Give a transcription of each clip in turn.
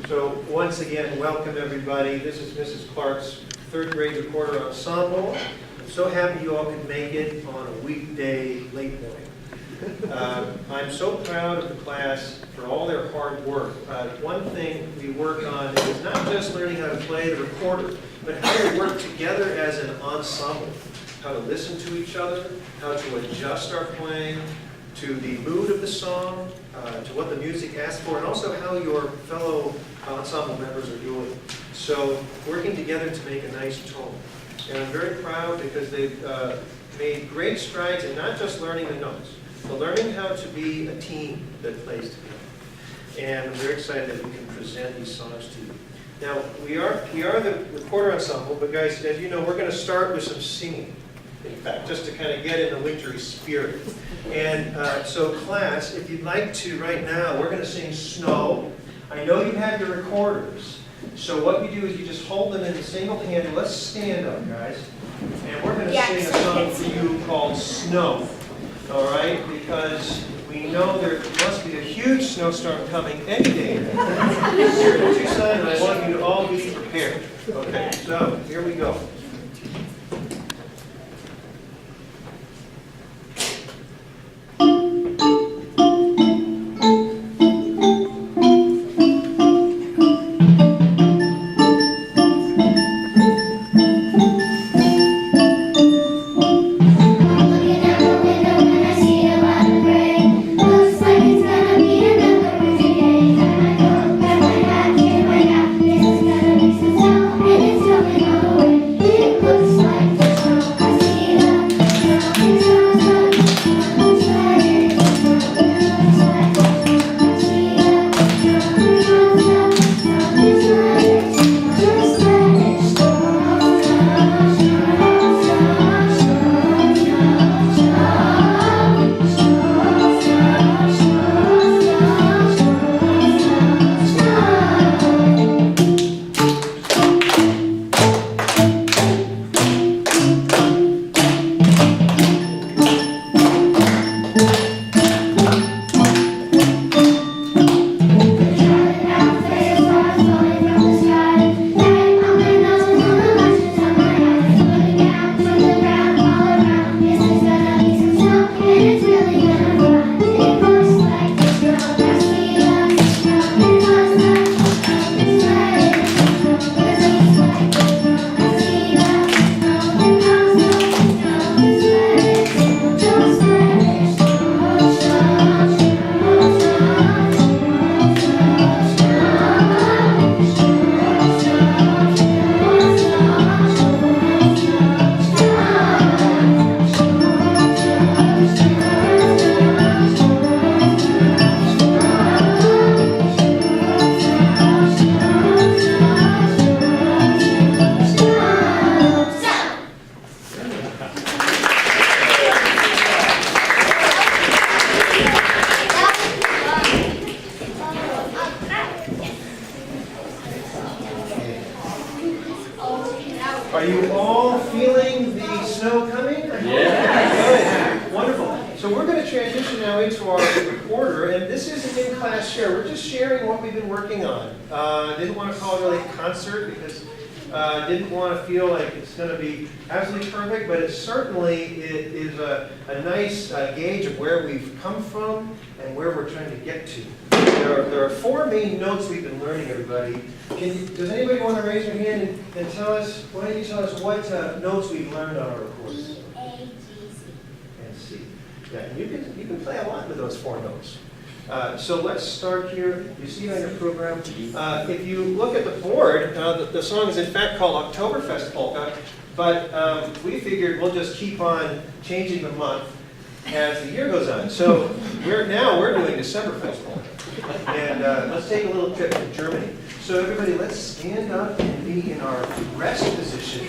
So once again, welcome everybody. This is Mrs. Clark's third grade recorder ensemble. I'm so happy you all could make it on a weekday late morning. I'm so proud of the class for all their hard work. One thing we work on is not just learning how to play the recorder, but how to work together as an ensemble, how to listen to each other, how to adjust our playing to the mood of the song, to what the music asks for, and also how your fellow ensemble members are doing. So working together to make a nice tone. And I'm very proud because they've made great strides in not just learning the notes, but learning how to be a team that plays together. And I'm very excited that we can present these songs to you. Now, we are the recorder ensemble, but guys, as you know, we're going to start with some singing, in fact, just to kind of get in the wintry spirit. And so class, if you'd like to right now, we're going to sing Snow. I know you have your recorders. So what you do is you just hold them in single handed. Let's stand up, guys. And we're going to sing a song for you called Snow. All right? Because we know there must be a huge snowstorm coming any day here in Tucson, and I want you to all be prepared. Okay, so here we go. Are you all feeling the snow coming? Yeah. Good. Wonderful. So we're going to transition now into our recorder, and this is an in-class share. We're just sharing what we've been working on. Didn't want to call it really a concert because didn't want to feel like it's going to be absolutely perfect, but it certainly is a nice gauge of where we've come from and where we're trying to get to. There are four main notes we've been learning, everybody. Does anybody want to raise their hand and tell us, why don't you tell us what notes we've learned on our recorders? E, A, G, C. And C. Yeah, and you can play a lot with those four notes. So let's start here. You see it on your program. If you look at the board, the song is in fact called Oktoberfest Polka, but we figured we'll just keep on changing the month as the year goes on. So we're doing Decemberfest Polka. And let's take a little trip to Germany. So everybody, let's stand up and be in our rest position.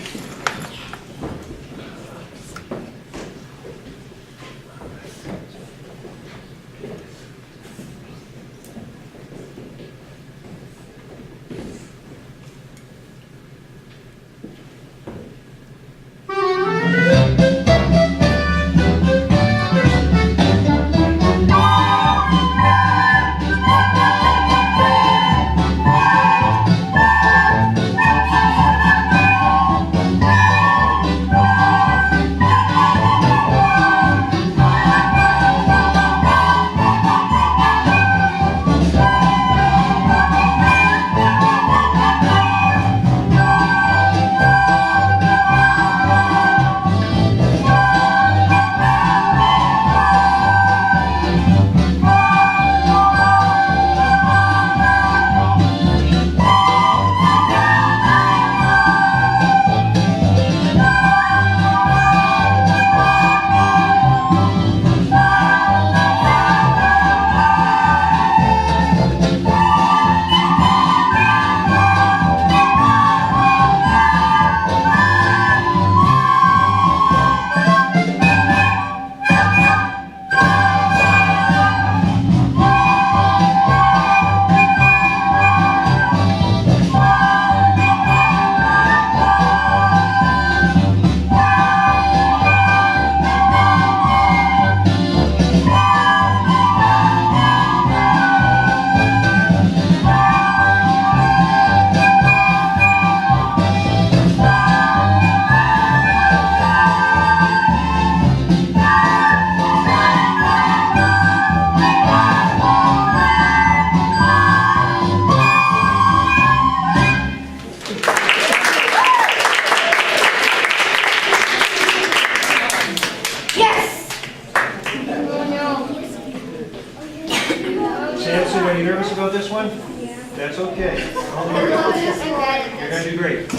You're going to do great.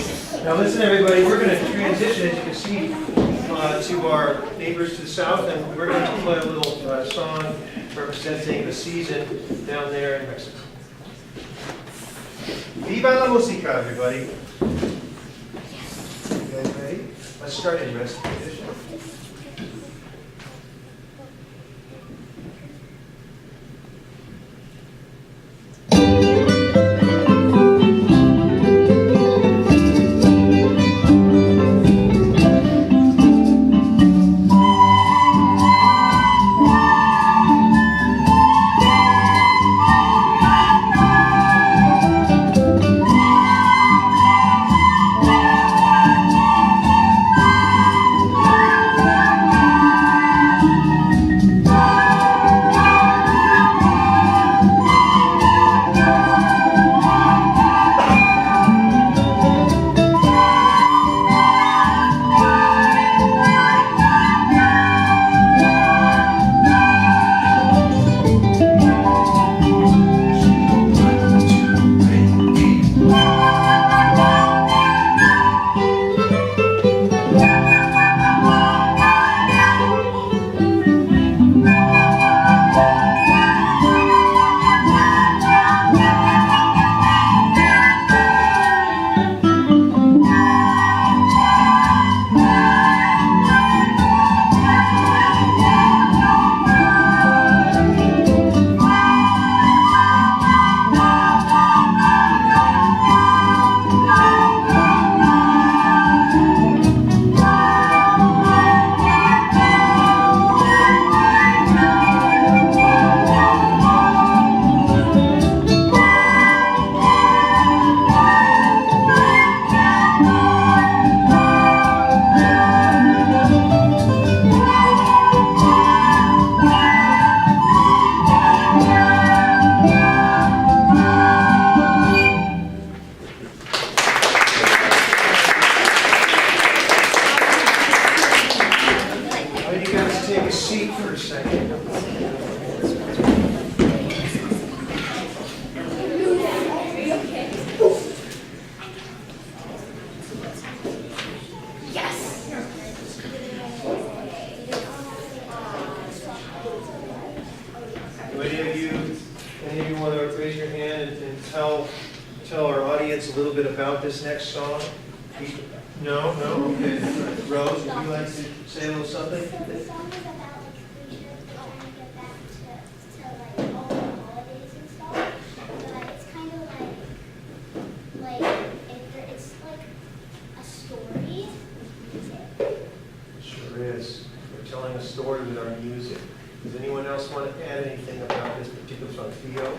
Now listen, everybody, we're going to transition, as you can see, to our neighbors to the south, and we're going to play a little song representing the season down there in Mexico. Viva la música, everybody. You guys ready? Let's start in rest position. Any of you want to raise your hand and tell our audience a little bit about this next song? No? No? Okay. Rose, would you like to say a little something? So the song is about like creatures trying to get back to like all the holidays and stuff. But it's kind of it's like a story. It sure is. We're telling a story with our music. Does anyone else want to add anything about this particular song? Theo?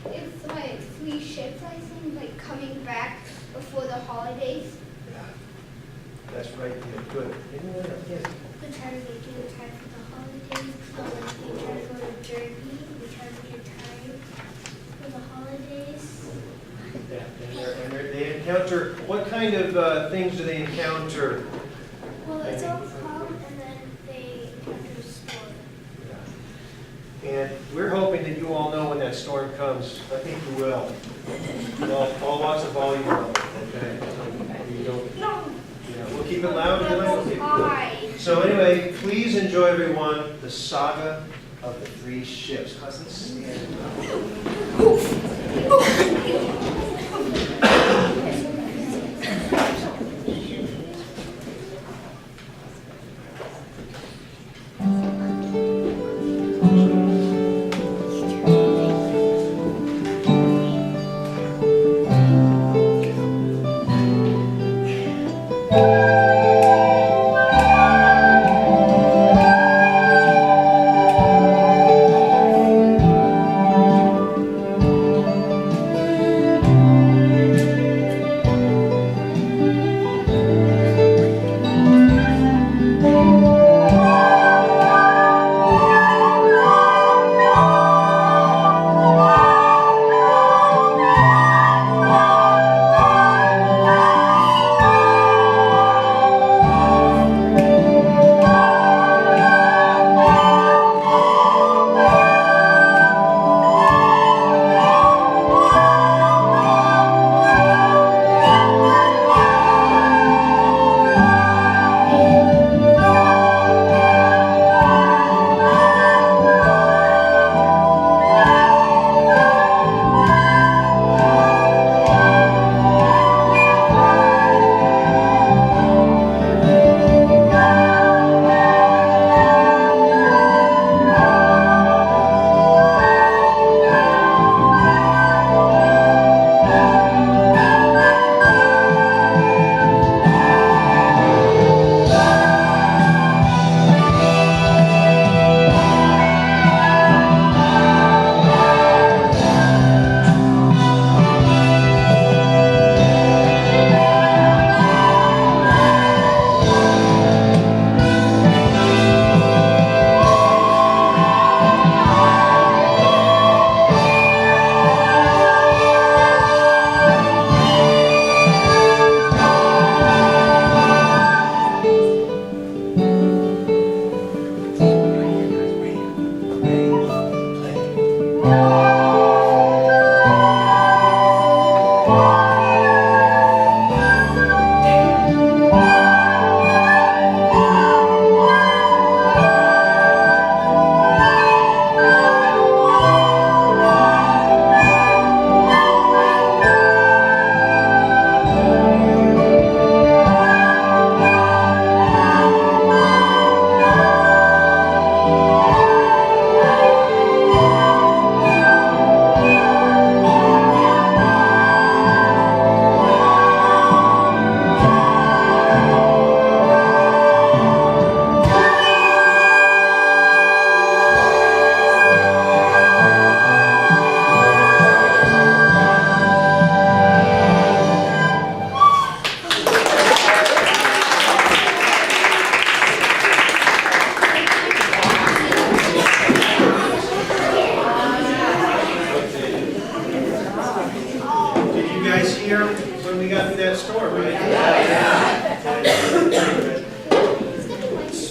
It's like three ships, I think, like coming back before the holidays. Yeah. That's right. Yeah, good. Anyone else? Yes. We try to make it in time for the holidays. We try to go to Jersey. We try to get tired for the holidays. Yeah, and they encounter, what kind of things do they encounter? Well, it's all calm, and then they encounter a storm. Yeah. And we're hoping that you all know when that storm comes. I think you will. All lots of volume level, okay? You don't, yeah, we'll keep it loud tonight. Okay, good. So anyway, please enjoy, everyone, the Saga of the Three Ships. Cousin, stand up.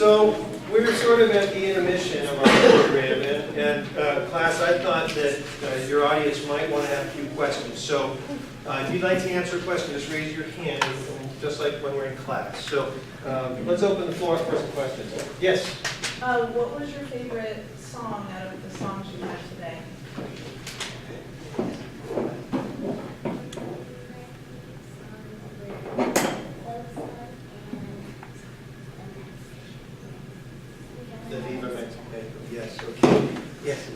So we're sort of at the intermission of our program, and class, I thought that your audience might want to have a few questions. So if you'd like to answer a question, just raise your hand, just like when we're in class. So let's open the floor for some questions. Yes? What was your favorite song out of the songs you had today? The Viva Mexico. Yes, okay. Yes.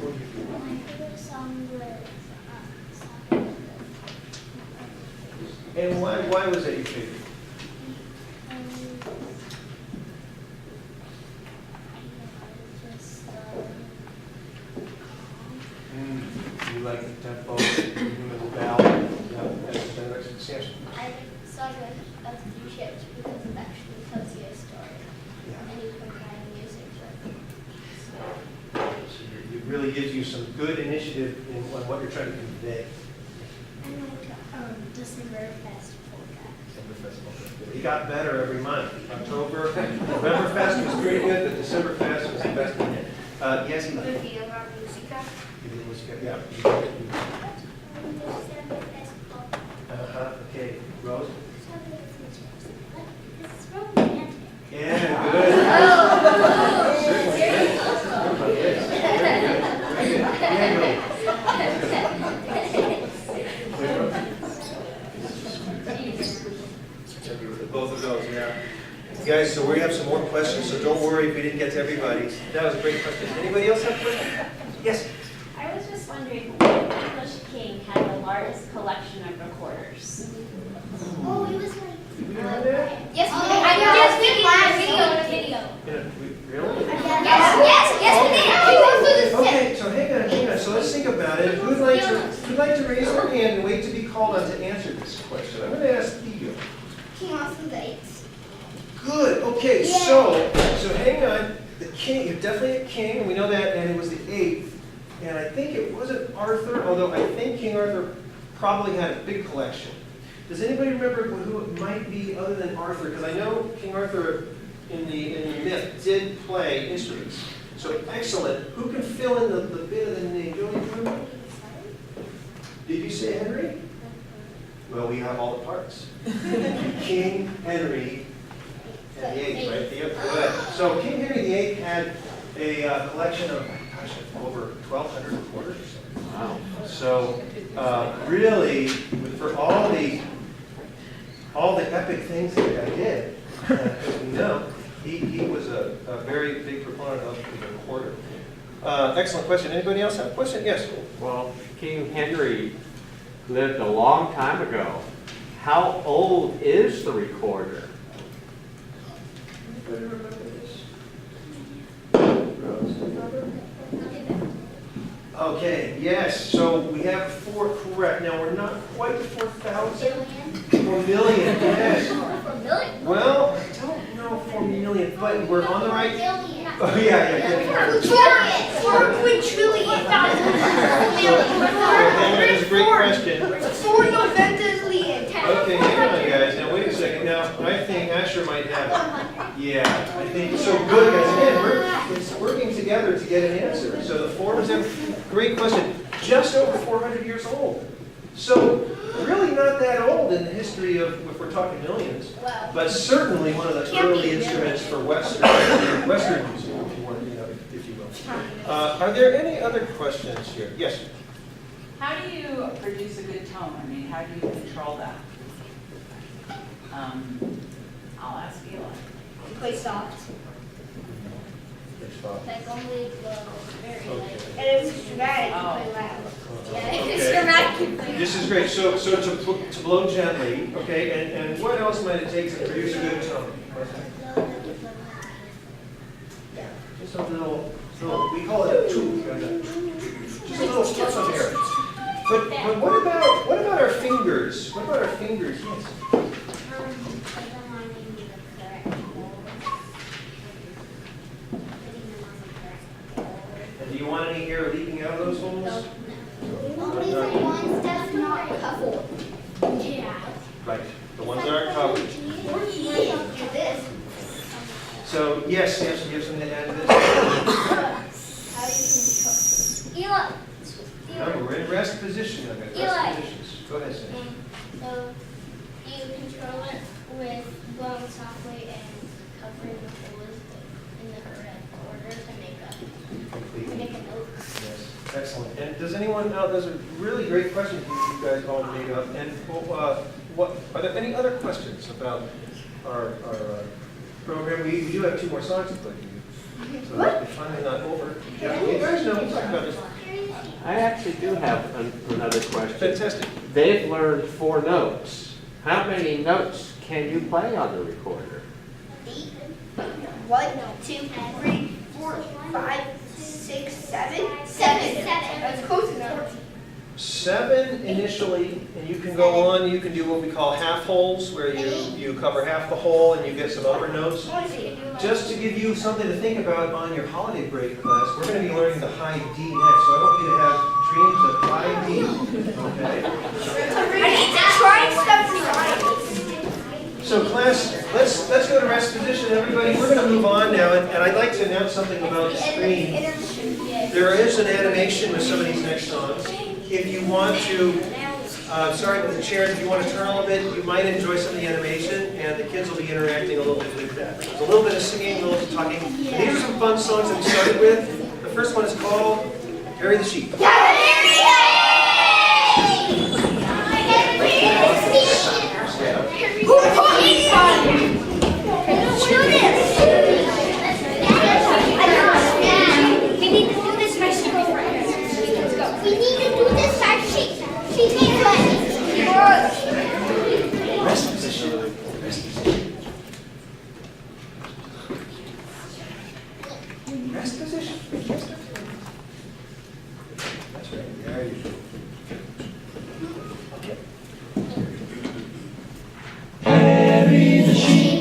My favorite song was Saga. And why was that your favorite? You like the tempo, the ballad? Yes. I saw the few ships because it actually tells you a story. Yeah. And you can find music with it. It really gives you some good initiative on what you're trying to convey. I like Oktoberfest polka. It got better every month. Novemberfest was pretty good, but Decemberfest was the best one. Yes, Eli? The Viva Musica. Yeah. Decemberfest polka. Okay, Rose? It's romantic. Yeah, good. Both of those, yeah. Guys, so we have some more questions, so don't worry if we didn't get to everybody. That was a great question. Anybody else have questions? Yes? I was just wondering, what English king had the largest collection of recorders? Oh, it was like. You remember that? Yes, Oh, I know. yeah. Video. Really? Yes, we did. We went through the set. Okay, so hang on. So let's think about it. Who'd like to raise their hand and wait to be called on to answer this question? I'm going to ask Theo. King Arthur the 8th. Good. Okay, Yeah. so hang on. The king, you're definitely a king, and we know that, and it was the 8th. And I think it wasn't Arthur, although I think King Arthur probably had a big collection. Does anybody remember who it might be other than Arthur? Because I know King Arthur in the myth did play instruments. So excellent. Who can fill in the bit of the name? Julie, do you remember? Did you say Henry? Well, we have all the parts. King Henry and the 8th, right? Good. So King Henry VIII had a collection of, gosh, over 1,200 recorders or something. Wow. So really, for all the epic things that the guy did, as we know, he was a very big proponent of the recorder. Excellent question. Anybody else have a question? Yes. Well, King Henry lived a long time ago. How old is the recorder? Anybody remember this? Okay, yes, so we have 4 correct. Now, we're not quite 4,000. 4 million, yes. Well, I don't know 4 million, but we're on the right. Oh, yeah. 4 quintillion. That's a great question. 4 November-lion. Okay, hang on, guys. Now, wait a second. Now, I think Asher might have it. Yeah, I think so. Good, guys. Again, it's working together to get an answer. So the 4 was a great question. Just over 400 years old. So really not that old in the history of, if we're talking millions, but certainly one of the early instruments for Western music, if you want, if you will. Are there any other questions here? Yes. How do you produce a good tone? I mean, how do you control that? I'll ask Eli. You play soft. Like only the very light. And it was dramatic, you play loud. Yeah, it's dramatic, you play loud. This is great. So to blow gently, okay, and what else might it take to produce a good tone? Just a little, we call it a toot. Just a little fluff of air. But what about our fingers? What about our fingers? Yes. And do you want any air leaking out of those holes? Only the ones that's not covered. Yeah. Right. The ones that aren't covered. Do this. So, yes, Samson, you have something to add to this? How do you control? No, we're in rest position. I've got Eli. rest positions. Go ahead, Sam. So you control it with blowing softly and covering the holes in the correct order to make a note. Yes, excellent. And does anyone, those are really great questions you guys all made up. And what are there any other questions about our program? We do have 2 more songs to play for you. So it's finally not over. Yeah, you guys know, we'll talk about this. I actually do have another question. Fantastic. They've learned 4 notes. How many notes can you play on the recorder? 1, 2, 3, 4, 5, 6, 7. 7. That's close enough. 7 initially, and you can go on, you can do what we call half holes, where you cover half the hole and you get some upper notes. Just to give you something to think about on your holiday break class, we're going to be learning the high D next, so I want you to have dreams of high D, okay? I need to try stuff. So class, let's go to rest position, everybody. We're going to move on now, and I'd like to announce something about the screen. There is an animation with some of these next songs. If you want to, sorry with the chairs, if you want to turn a little bit, you might enjoy some of the animation, and the kids will be interacting a little bit with that. There's a little bit of singing, a little bit of talking. These are some fun songs that we started with. The first one is called Bury the Sheep. Rest position. Rest position. Rest position. That's right. There you go. Okay. Bury the sheep,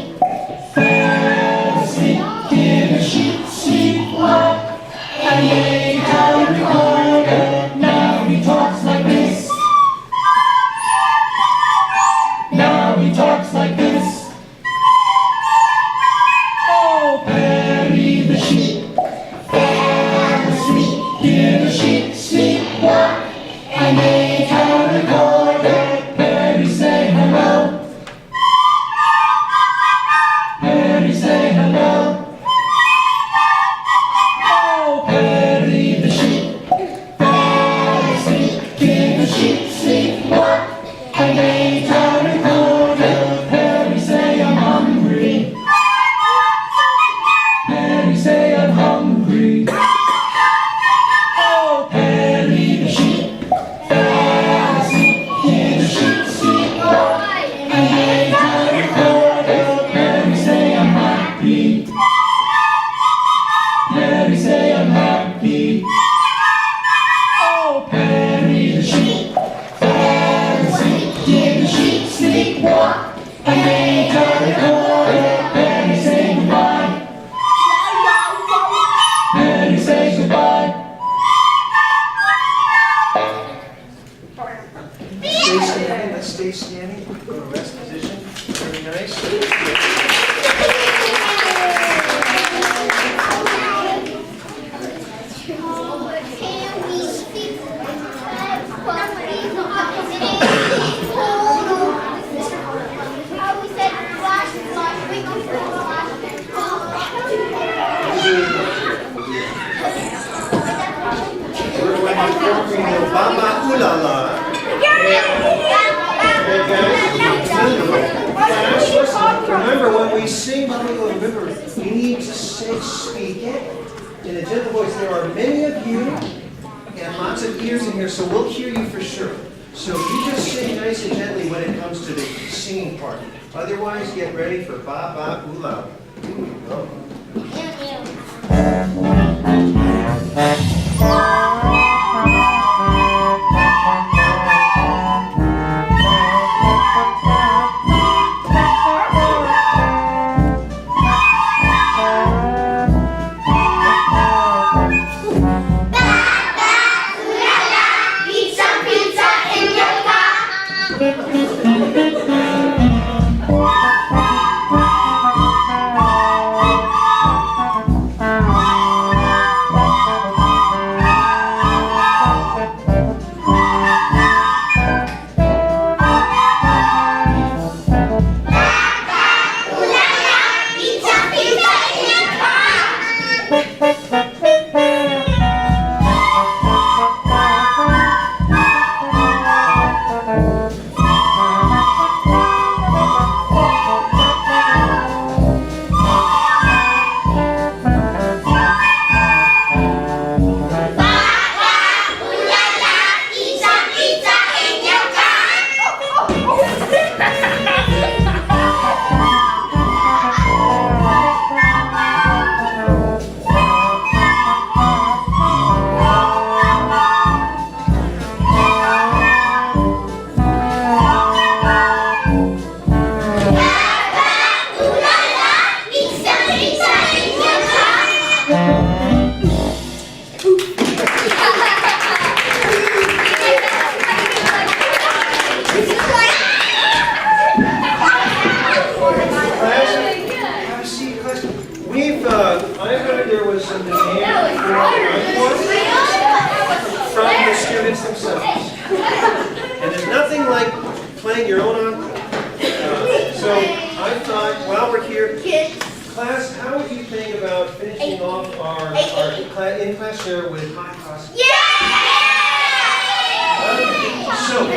fell asleep in a sheep sleepwalk. I laid down recorder, now he talks like this. Now he talks like this. Oh, bury the sheep, fell asleep in a sheep sleepwalk. I laid down recorder, Perry say hello. Perry say hello. Oh, Perry the sheep, fell asleep in a sheep sleepwalk. I lay down and order. Perry say I'm hungry. Perry say I'm hungry. Oh, Perry the sheep, fell asleep in a sheep sleepwalk. I lay down and order. Perry say I'm happy. Perry say I'm happy. Oh, Perry the sheep, fell asleep in the sheep sleepwalk. I lay down and order. Perry say goodbye. Perry say goodbye. Stay standing. Let's stay standing. Go to rest position. Very nice. We're going to perform the Baba Ooh La La. Remember, when we sing Baba Ooh La La, remember, we need to speak it in a gentle voice. There are many of you and lots of ears in here, so we'll hear you for sure. So you just sing nice and gently when it comes to the singing part. Otherwise, get ready for Baba Ooh La La. Here we go. there was some demand for encore from the students themselves. And there's nothing like playing your own encore. So I thought, while we're here, class, how would you think about finishing off our in-class share with hot cross? So,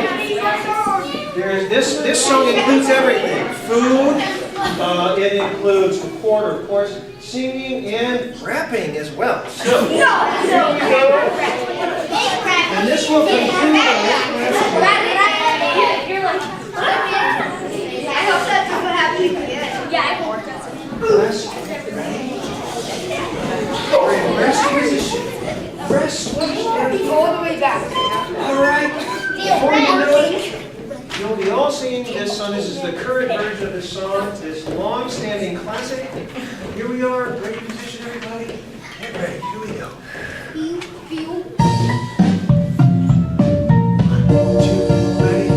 this song includes everything. Food, it includes the quarter, of course, singing and rapping as well. So, here we go. And this will conclude our in-class I hope that's what happened again. Yeah, I hope that's Rest position. Rest position. All the way back. All right. Before you know it, you'll be all singing this song. This is the current version of this song, this long-standing classic. Here we are. Great position, everybody. Get ready. Here we go. 1, 2, ready.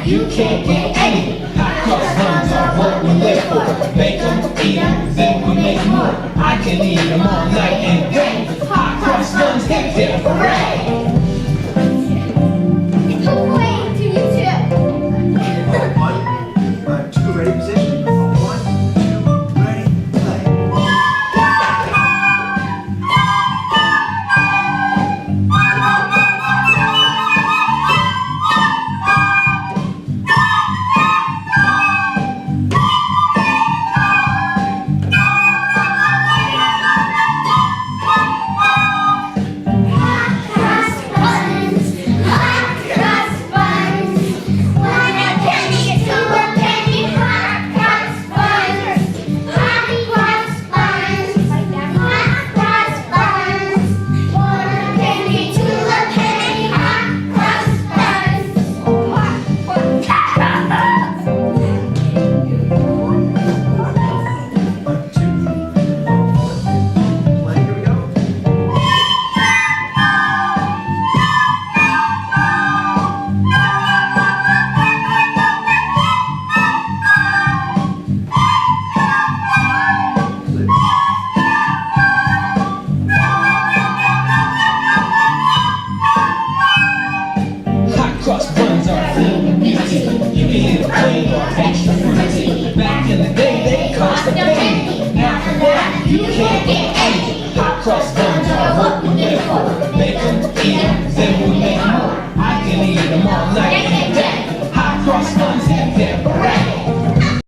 You can't get any. Hot cross buns are what we live for. Bake them, eat them, then we make more. I can eat them all night and day. Hot cross buns, hip hip hooray! One, two, ready, position. 1, 2, ready, play. Hot cross buns are filled with beauty. You can eat them plain or extra